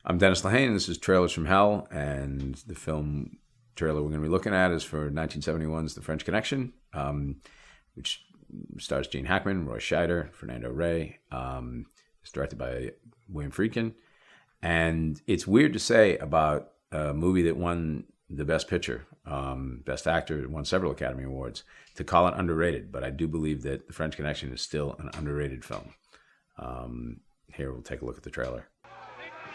I'm Dennis Lehane, and this is Trailers from Hell, and the film trailer we're going to be looking at is for 1971's The French Connection, which stars Gene Hackman, Roy Scheider, Fernando Rey. It's directed by William Friedkin, and it's weird to say about a movie that won the Best Picture, Best Actor, won several Academy Awards, to call it underrated, but I do believe that The French Connection is still an underrated film. Here, we'll take a look at the trailer.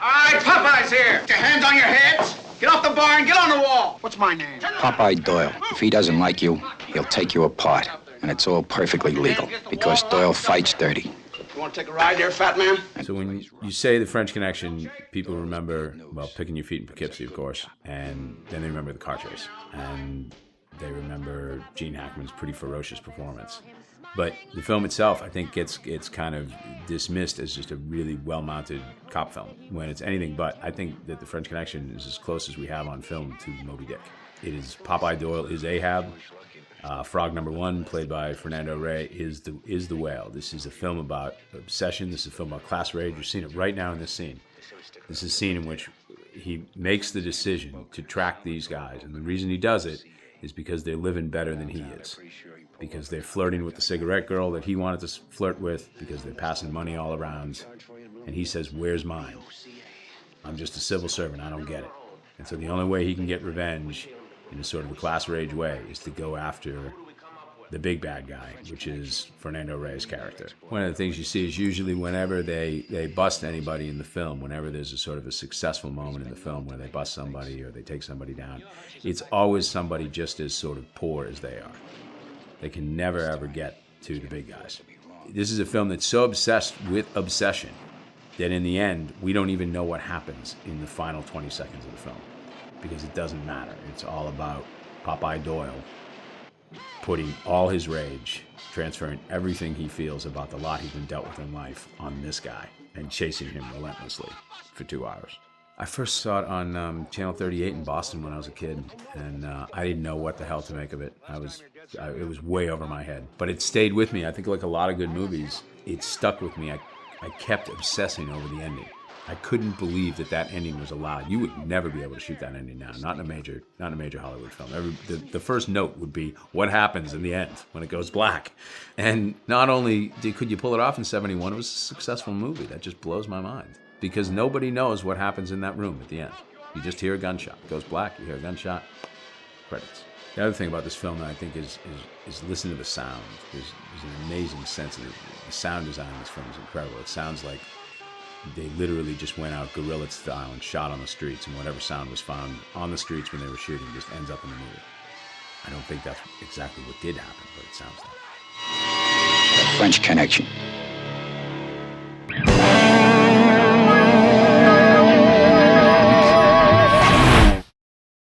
All right, Popeye's here. Get your hands on your heads. Get off the bar and get on the wall. What's my name? Popeye Doyle. If he doesn't like you, he'll take you apart. And it's all perfectly legal, because Doyle fights dirty. You want to take a ride there, fat man? So when you say The French Connection, people remember, well, Picking Your Feet in Poughkeepsie, of course, and then they remember the car chase. And they remember Gene Hackman's pretty ferocious performance. But the film itself, I think, gets kind of dismissed as just a really well-mounted cop film, when it's anything but. I think that The French Connection is as close as we have on film to Moby Dick. It is Popeye Doyle is Ahab. Frog number one, played by Fernando Rey, is the whale. This is a film about obsession. This is a film about class rage. You're seeing it right now in this scene. This is a scene in which he makes the decision to track these guys. And the reason he does it is because they're living better than he is. Because they're flirting with the cigarette girl that he wanted to flirt with, because they're passing money all around. And he says, "Where's mine? I'm just a civil servant. I don't get it." And so the only way he can get revenge in a sort of a class rage way is to go after the big bad guy, which is Fernando Rey's character. One of the things you see is usually whenever they bust anybody in the film, whenever there's a sort of a successful moment in the film where they bust somebody or they take somebody down, it's always somebody just as sort of poor as they are. They can never, ever get to the big guys. This is a film that's so obsessed with obsession that in the end, we don't even know what happens in the final 20 seconds of the film, because it doesn't matter. It's all about Popeye Doyle putting all his rage, transferring everything he feels about the lot he's been dealt with in life on this guy, and chasing him relentlessly for 2 hours. I first saw it on Channel 38 in Boston when I was a kid, and I didn't know what the hell to make of it. It was way over my head, but it stayed with me. I think like a lot of good movies, it stuck with me. I kept obsessing over the ending. I couldn't believe that ending was allowed. You would never be able to shoot that ending now, not in a major Hollywood film. The first note would be what happens in the end when it goes black. And not only could you pull it off in 71, it was a successful movie. That just blows my mind, because nobody knows what happens in that room at the end. You just hear a gunshot. It goes black, you hear a gunshot, credits. The other thing about this film that I think is listen to the sound. There's an amazing sense of it. The sound design in this film is incredible. It sounds like they literally just went out guerrilla style and shot on the streets, and whatever sound was found on the streets when they were shooting just ends up in the movie. I don't think that's exactly what did happen, but it sounds like. The French Connection.